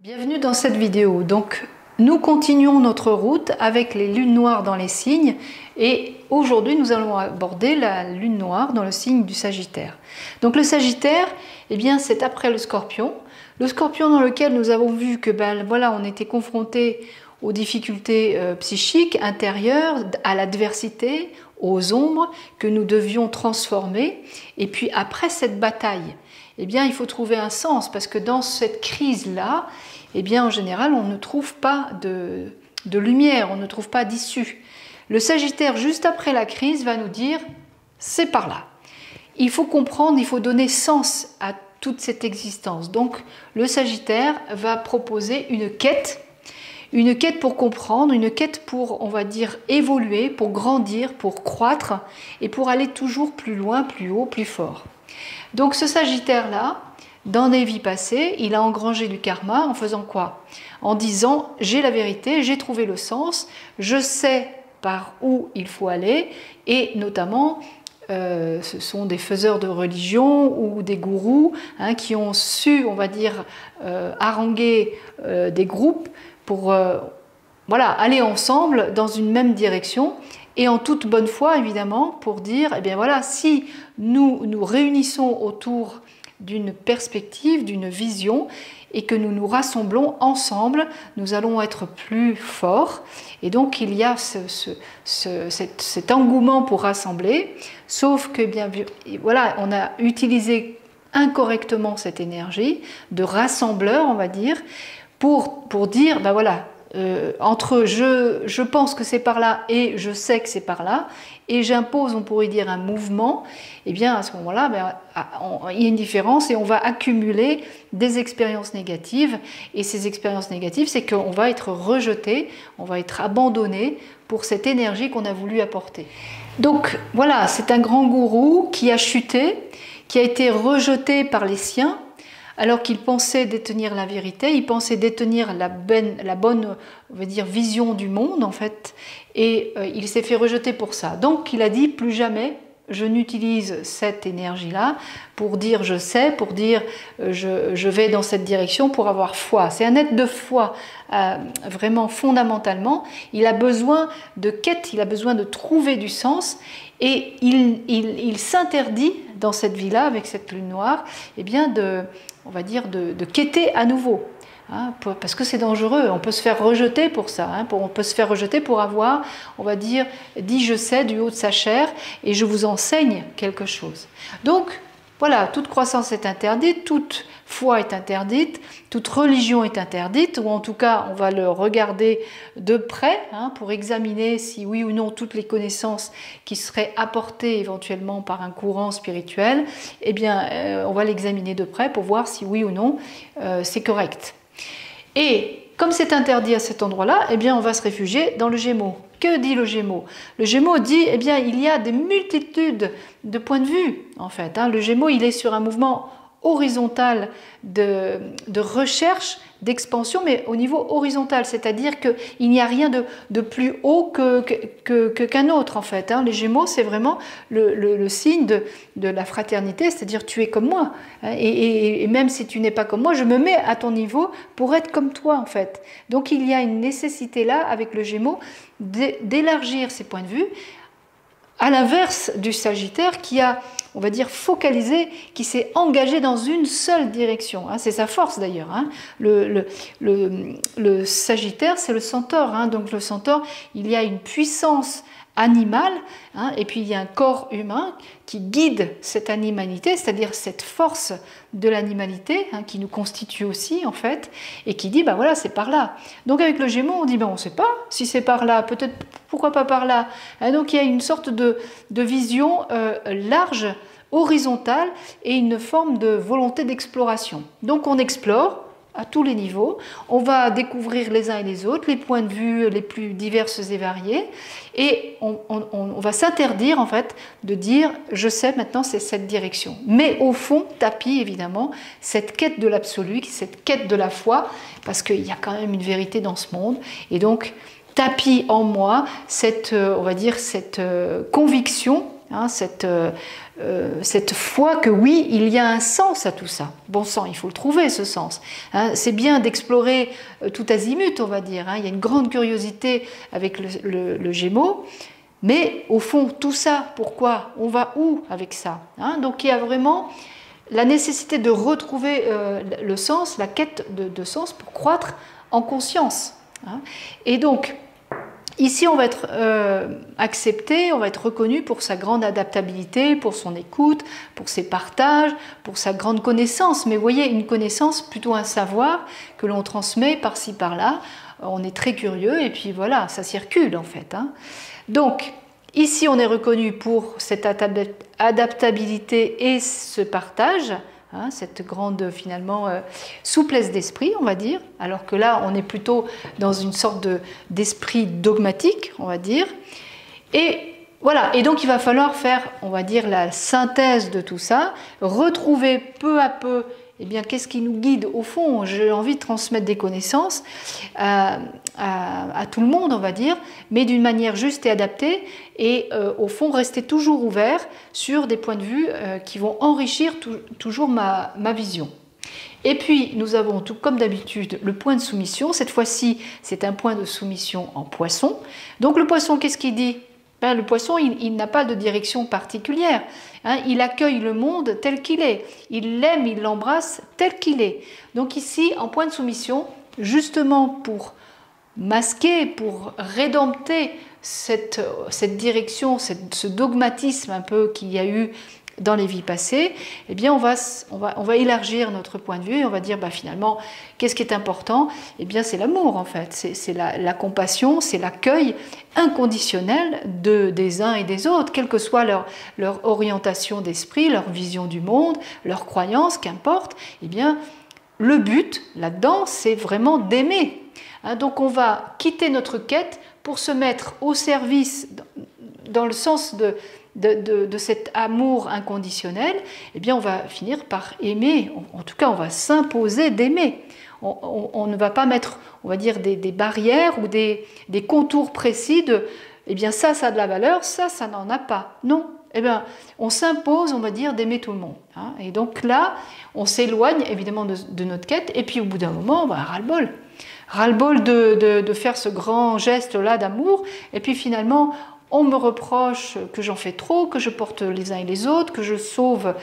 Bienvenue dans cette vidéo. Donc, nous continuons notre route avec les lunes noires dans les signes et aujourd'hui nous allons aborder la lune noire dans le signe du Sagittaire. Donc le Sagittaire, eh bien c'est après le Scorpion. Le Scorpion dans lequel nous avons vu que voilà, on était confronté aux difficultés psychiques intérieures, à l'adversité, aux ombres que nous devions transformer. Et puis après cette bataille, eh bien il faut trouver un sens parce que dans cette crise-là, eh bien, en général, on ne trouve pas de lumière, on ne trouve pas d'issue. Le Sagittaire, juste après la crise, va nous dire « c'est par là ». Il faut comprendre, il faut donner sens à toute cette existence. Donc, le Sagittaire va proposer une quête pour comprendre, une quête pour, on va dire, évoluer, pour grandir, pour croître et pour aller toujours plus loin, plus haut, plus fort. Donc, ce Sagittaire-là, dans des vies passées, il a engrangé du karma en faisant quoi? En disant « j'ai la vérité, j'ai trouvé le sens, je sais par où il faut aller » et notamment ce sont des faiseurs de religion ou des gourous qui ont su, on va dire, haranguer des groupes pour voilà, aller ensemble dans une même direction et en toute bonne foi évidemment pour dire « eh bien voilà, si nous nous réunissons autour d'une perspective, d'une vision et que nous nous rassemblons ensemble, nous allons être plus forts. » Et donc il y a cet engouement pour rassembler, sauf que bien voilà, on a utilisé incorrectement cette énergie de rassembleur, on va dire, pour dire, ben voilà, entre je pense que c'est par là et je sais que c'est par là, et j'impose, on pourrait dire, un mouvement, et bien à ce moment-là, il y a une différence et on va accumuler des expériences négatives. Et ces expériences négatives, c'est qu'on va être rejeté, on va être abandonné pour cette énergie qu'on a voulu apporter. Donc voilà, c'est un grand gourou qui a chuté, qui a été rejeté par les siens, alors qu'il pensait détenir la vérité, il pensait détenir la bonne on va dire, vision du monde en fait, et il s'est fait rejeter pour ça. Donc il a dit plus jamais je n'utilise cette énergie-là pour dire je sais, pour dire je vais dans cette direction, pour avoir foi. C'est un être de foi, vraiment fondamentalement. Il a besoin de quête, il a besoin de trouver du sens et il s'interdit dans cette vie-là, avec cette lune noire, eh bien on va dire de quêter à nouveau. Parce que c'est dangereux, on peut se faire rejeter pour ça, on peut se faire rejeter pour avoir, on va dire, dit je sais du haut de sa chair et je vous enseigne quelque chose. Donc voilà, toute croissance est interdite, toute foi est interdite, toute religion est interdite, ou en tout cas on va le regarder de près pour examiner si oui ou non toutes les connaissances qui seraient apportées éventuellement par un courant spirituel, eh bien on va l'examiner de près pour voir si oui ou non c'est correct. Et comme c'est interdit à cet endroit-là, eh bien on va se réfugier dans le Gémeaux. Que dit le Gémeaux? Le Gémeaux dit, eh bien il y a des multitudes de points de vue en fait. Le Gémeaux, il est sur un mouvement horizontal de recherche, d'expansion, mais au niveau horizontal, c'est-à-dire qu'il n'y a rien de plus haut qu'un autre en fait. Les Gémeaux, c'est vraiment le signe de la fraternité, c'est-à-dire tu es comme moi. Et même si tu n'es pas comme moi, je me mets à ton niveau pour être comme toi en fait. Donc il y a une nécessité là, avec le Gémeaux, d'élargir ses points de vue, à l'inverse du Sagittaire qui a, on va dire, focalisé, qui s'est engagé dans une seule direction. C'est sa force d'ailleurs. Le Sagittaire, c'est le centaure. Donc le centaure, il y a une puissance animale, et puis il y a un corps humain qui guide cette animalité, c'est-à-dire cette force de l'animalité qui nous constitue aussi en fait, et qui dit, ben voilà, c'est par là. Donc avec le Gémeaux, on dit, ben on ne sait pas si c'est par là, peut-être, pourquoi pas par là. Donc il y a une sorte de vision large, horizontale, et une forme de volonté d'exploration. Donc on explore à tous les niveaux, on va découvrir les uns et les autres, les points de vue les plus diverses et variés, et on va s'interdire en fait de dire je sais maintenant c'est cette direction. Mais au fond, tapis évidemment cette quête de l'absolu, cette quête de la foi, parce qu'il y a quand même une vérité dans ce monde, et donc tapis en moi cette, on va dire, cette conviction, cette cette foi que oui, il y a un sens à tout ça. Bon sang, il faut le trouver, ce sens. Hein, c'est bien d'explorer tout azimut, on va dire. Hein. Il y a une grande curiosité avec le Gémeaux. Mais au fond, tout ça, pourquoi? On va où avec ça? Hein? Donc il y a vraiment la nécessité de retrouver le sens, la quête de sens pour croître en conscience. Hein? Et donc, ici, on va être accepté, on va être reconnu pour sa grande adaptabilité, pour son écoute, pour ses partages, pour sa grande connaissance. Mais vous voyez, une connaissance, plutôt un savoir que l'on transmet par-ci, par-là. On est très curieux et puis voilà, ça circule en fait. Hein. Donc, ici, on est reconnu pour cette adaptabilité et ce partage. Hein, cette grande finalement souplesse d'esprit, on va dire, alors que là on est plutôt dans une sorte d'esprit dogmatique, on va dire. Et voilà, et donc il va falloir faire, on va dire, la synthèse de tout ça, retrouver peu à peu, eh bien, qu'est-ce qui nous guide au fond. J'ai envie de transmettre des connaissances à tout le monde, on va dire, mais d'une manière juste et adaptée, et au fond rester toujours ouvert sur des points de vue qui vont enrichir toujours ma vision. Et puis nous avons, tout comme d'habitude, le point de soumission. Cette fois-ci, c'est un point de soumission en poisson. Donc le poisson, qu'est-ce qu'il dit? Ben, le poisson, il n'a pas de direction particulière. Hein, il accueille le monde tel qu'il est. Il l'aime, il l'embrasse tel qu'il est. Donc ici, en point de soumission, justement pour masquer, pour rédempter cette direction, ce dogmatisme un peu qu'il y a eu dans les vies passées, eh bien on va élargir notre point de vue et on va dire bah, finalement, qu'est-ce qui est important? Eh bien c'est l'amour en fait, c'est la compassion, c'est l'accueil inconditionnel des uns et des autres, quelle que soit leur orientation d'esprit, leur vision du monde, leur croyance, qu'importe, eh bien le but là-dedans, c'est vraiment d'aimer. Hein, donc on va quitter notre quête pour se mettre au service, dans le sens de cet amour inconditionnel, eh bien on va finir par aimer, en tout cas on va s'imposer d'aimer. On ne va pas mettre, on va dire, des barrières ou des contours précis de, eh bien ça a de la valeur, ça n'en a pas. Non, eh bien on s'impose, on va dire, d'aimer tout le monde. Hein. Et donc là, on s'éloigne évidemment de notre quête, et puis au bout d'un moment, on va ras-le-bol. Ras-le-bol de faire ce grand geste-là d'amour, et puis finalement, on me reproche que j'en fais trop, que je porte les uns et les autres, que je sauve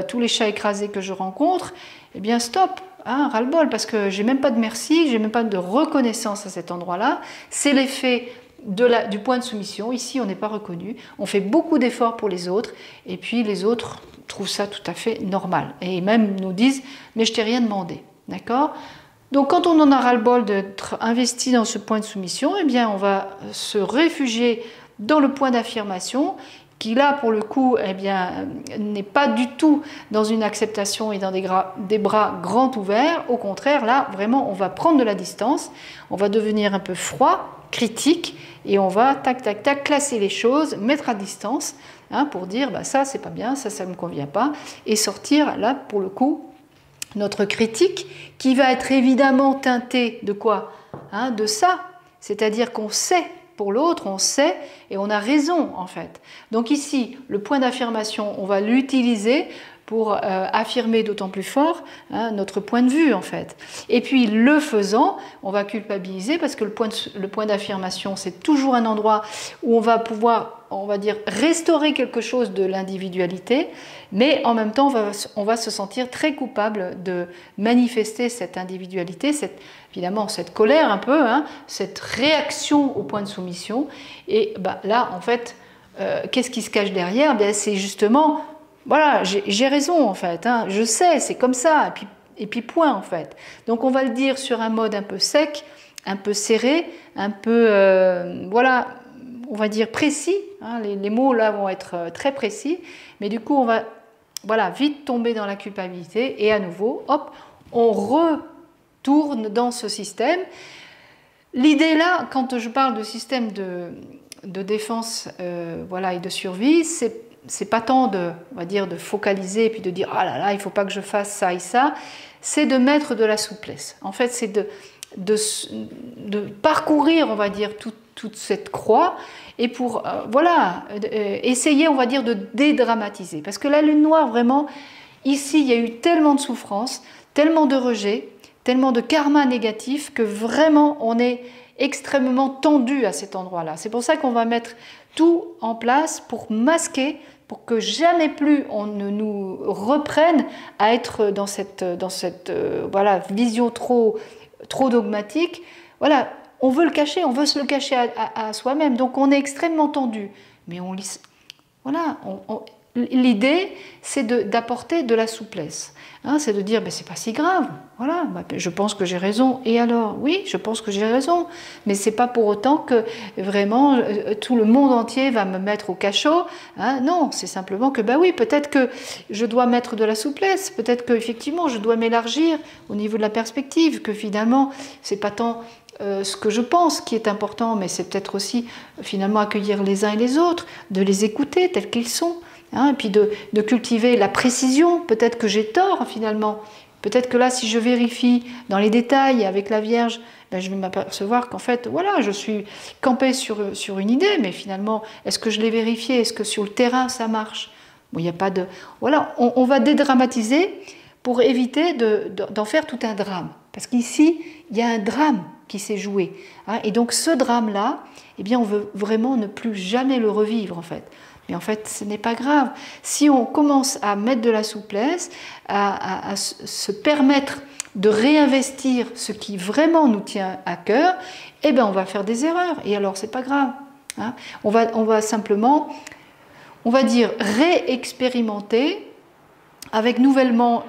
tous les chats écrasés que je rencontre. Eh bien, stop, hein, ras-le-bol, parce que j'ai même pas de merci, j'ai même pas de reconnaissance à cet endroit-là. C'est l'effet du point de soumission. Ici, on n'est pas reconnu. On fait beaucoup d'efforts pour les autres, et puis les autres trouvent ça tout à fait normal. Et même nous disent, mais je t'ai rien demandé. D'accord ? Donc quand on en a ras-le-bol d'être investi dans ce point de soumission, eh bien on va se réfugier dans le point d'affirmation qui là pour le coup eh bien, n'est pas du tout dans une acceptation et dans des bras grands ouverts. Au contraire, là vraiment on va prendre de la distance, on va devenir un peu froid, critique, et on va tac tac tac classer les choses, mettre à distance, hein, pour dire bah, ça c'est pas bien, ça ne me convient pas, et sortir là pour le coup notre critique, qui va être évidemment teintée de quoi? Hein, de ça, c'est-à-dire qu'on sait pour l'autre, on sait et on a raison en fait. Donc ici, le point d'affirmation, on va l'utiliser pour affirmer d'autant plus fort hein, notre point de vue en fait. Et puis le faisant, on va culpabiliser parce que le point d'affirmation, c'est toujours un endroit où on va pouvoir, on va dire, restaurer quelque chose de l'individualité, mais en même temps, on va se sentir très coupable de manifester cette individualité, évidemment cette colère un peu, hein, cette réaction au point de soumission. Et bah, là, en fait, qu'est-ce qui se cache derrière? C'est justement... Voilà, j'ai raison en fait, hein, je sais, c'est comme ça, et puis point en fait. Donc on va le dire sur un mode un peu sec, un peu serré, un peu, voilà, on va dire précis, hein, les mots là vont être très précis, mais du coup on va voilà, vite tomber dans la culpabilité, et à nouveau, hop, on retourne dans ce système. L'idée là, quand je parle de système de défense voilà, et de survie, c'est pas tant de, on va dire, de focaliser et puis de dire ah là là, il faut pas que je fasse ça et ça. c'est de mettre de la souplesse. En fait, c'est de parcourir, on va dire, toute cette croix et pour voilà, essayer, on va dire, de dédramatiser. Parce que la lune noire, vraiment, ici, il y a eu tellement de souffrance, tellement de rejet, tellement de karma négatif que vraiment, on est extrêmement tendu à cet endroit-là. C'est pour ça qu'on va mettre tout en place pour masquer, pour que jamais plus on ne nous reprenne à être dans cette voilà, vision trop dogmatique. Voilà, on veut le cacher, on veut se le cacher à soi-même, donc on est extrêmement tendu. Mais voilà, l'idée, c'est d'apporter de la souplesse. Hein, c'est de dire, ben, c'est pas si grave, voilà, ben, je pense que j'ai raison. Et alors, oui, je pense que j'ai raison, mais c'est pas pour autant que vraiment tout le monde entier va me mettre au cachot. Hein, non, c'est simplement que, ben oui, peut-être que je dois mettre de la souplesse, peut-être qu'effectivement, je dois m'élargir au niveau de la perspective, que finalement, c'est pas tant ce que je pense qui est important, mais c'est peut-être aussi finalement accueillir les uns et les autres, de les écouter tels qu'ils sont. Hein, et puis de cultiver la précision, peut-être que j'ai tort finalement, peut-être que là si je vérifie dans les détails avec la Vierge, ben, je vais m'apercevoir qu'en fait voilà, je suis campée sur une idée, mais finalement est-ce que je l'ai vérifié, est-ce que sur le terrain ça marche? Bon, il n'y a pas de... Voilà, on va dédramatiser pour éviter d'en faire tout un drame, parce qu'ici il y a un drame qui s'est joué, hein, et donc ce drame-là, eh bien on veut vraiment ne plus jamais le revivre en fait. Mais en fait, ce n'est pas grave. Si on commence à mettre de la souplesse, à se permettre de réinvestir ce qui vraiment nous tient à cœur, eh bien, on va faire des erreurs. Et alors, c'est pas grave. Hein. On va simplement, on va dire, réexpérimenter avec nouvellement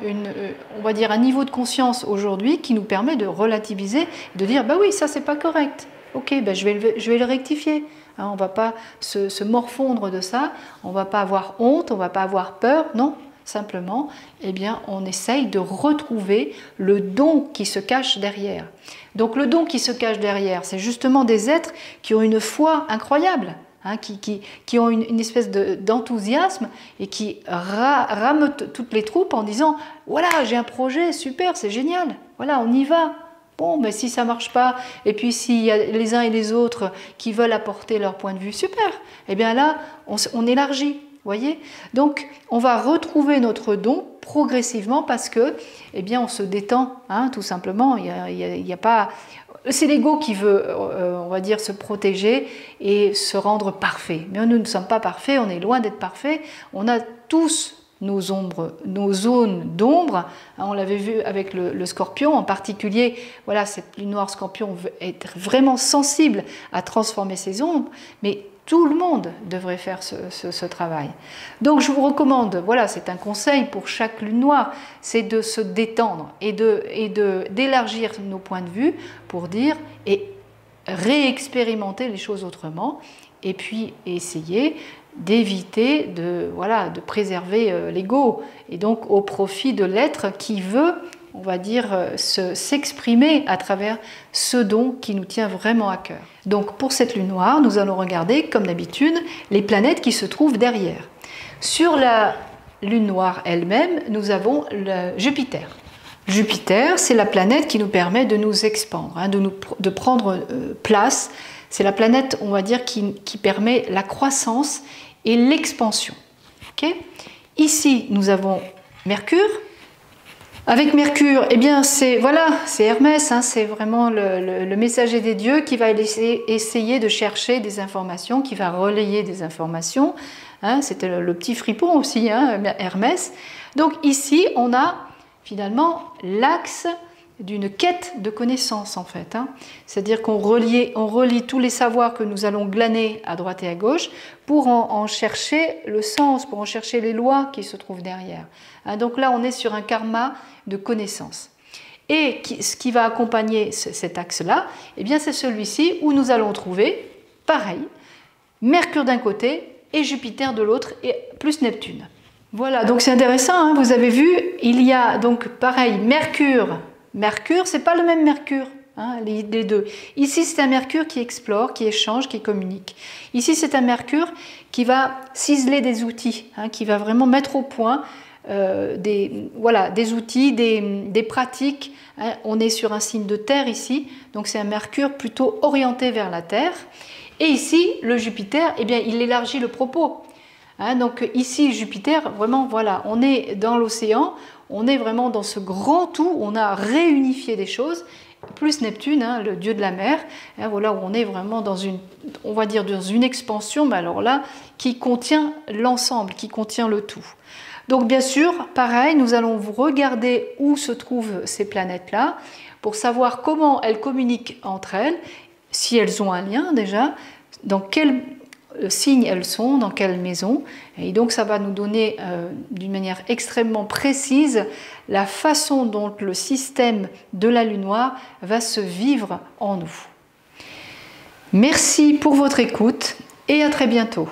on va dire, un niveau de conscience aujourd'hui qui nous permet de relativiser, de dire, bah oui, ça, c'est pas correct. Ok, ben je vais le rectifier. Hein, on ne va pas se morfondre de ça, on ne va pas avoir honte, on ne va pas avoir peur, non. Simplement, eh bien, on essaye de retrouver le don qui se cache derrière. Donc le don qui se cache derrière, c'est justement des êtres qui ont une foi incroyable, hein, qui ont une espèce d'enthousiasme et qui rameutent toutes les troupes en disant « Voilà, j'ai un projet, super, c'est génial, voilà, on y va ». Bon, mais si ça ne marche pas, et puis s'il y a les uns et les autres qui veulent apporter leur point de vue, super. Eh bien là, on élargit, voyez. Donc, on va retrouver notre don progressivement parce que, eh bien, on se détend, hein, tout simplement. Il y a pas... C'est l'ego qui veut, on va dire, se protéger et se rendre parfait. Mais nous ne sommes pas parfaits, on est loin d'être parfaits. On a tous nos ombres, nos zones d'ombre. On l'avait vu avec le scorpion en particulier. Voilà, cette lune noire scorpion veut être vraiment sensible à transformer ses ombres, mais tout le monde devrait faire ce travail. Donc je vous recommande, voilà, c'est un conseil pour chaque lune noire, c'est de se détendre et d'élargir nos points de vue pour dire et réexpérimenter les choses autrement et puis essayer d'éviter de préserver l'ego et donc au profit de l'être qui veut, on va dire, s'exprimer à travers ce don qui nous tient vraiment à cœur. Donc pour cette lune noire, nous allons regarder, comme d'habitude, les planètes qui se trouvent derrière. Sur la lune noire elle-même, nous avons le Jupiter. Jupiter, c'est la planète qui nous permet de nous expandre, hein, de prendre place. C'est la planète, on va dire, qui permet la croissance et l'expansion. Okay. Ici, nous avons Mercure. Avec Mercure, eh bien, c'est Hermès, hein, c'est vraiment le messager des dieux qui va essayer de chercher des informations, qui va relayer des informations. Hein, c'était le petit fripon aussi, hein, Hermès. Donc ici, on a finalement l'axe d'une quête de connaissances en fait. Hein. C'est-à-dire qu'on relie tous les savoirs que nous allons glaner à droite et à gauche pour en chercher le sens, pour en chercher les lois qui se trouvent derrière. Hein, donc là, on est sur un karma de connaissances. Et ce qui va accompagner cet axe-là, eh bien, c'est celui-ci où nous allons trouver, pareil, Mercure d'un côté et Jupiter de l'autre, et plus Neptune. Voilà, donc c'est intéressant, hein, vous avez vu, il y a donc pareil, Mercure, c'est pas le même Mercure, hein, les deux. Ici, c'est un Mercure qui explore, qui échange, qui communique. Ici, c'est un Mercure qui va ciseler des outils, hein, qui va vraiment mettre au point des outils, des pratiques. Hein. On est sur un signe de terre ici, donc c'est un Mercure plutôt orienté vers la Terre. Et ici, le Jupiter, eh bien, il élargit le propos. Hein, donc ici, Jupiter, vraiment, voilà, on est dans l'océan, on est vraiment dans ce grand tout, on a réunifié des choses, plus Neptune, hein, le dieu de la mer, hein, voilà, où on est vraiment dans une, on va dire, dans une expansion, mais alors là, qui contient l'ensemble, qui contient le tout. Donc bien sûr, pareil, nous allons vous regarder où se trouvent ces planètes-là, pour savoir comment elles communiquent entre elles, si elles ont un lien déjà, dans quel signe elles sont, dans quelle maison. Et donc ça va nous donner d'une manière extrêmement précise la façon dont le système de la Lune noire va se vivre en nous. Merci pour votre écoute et à très bientôt.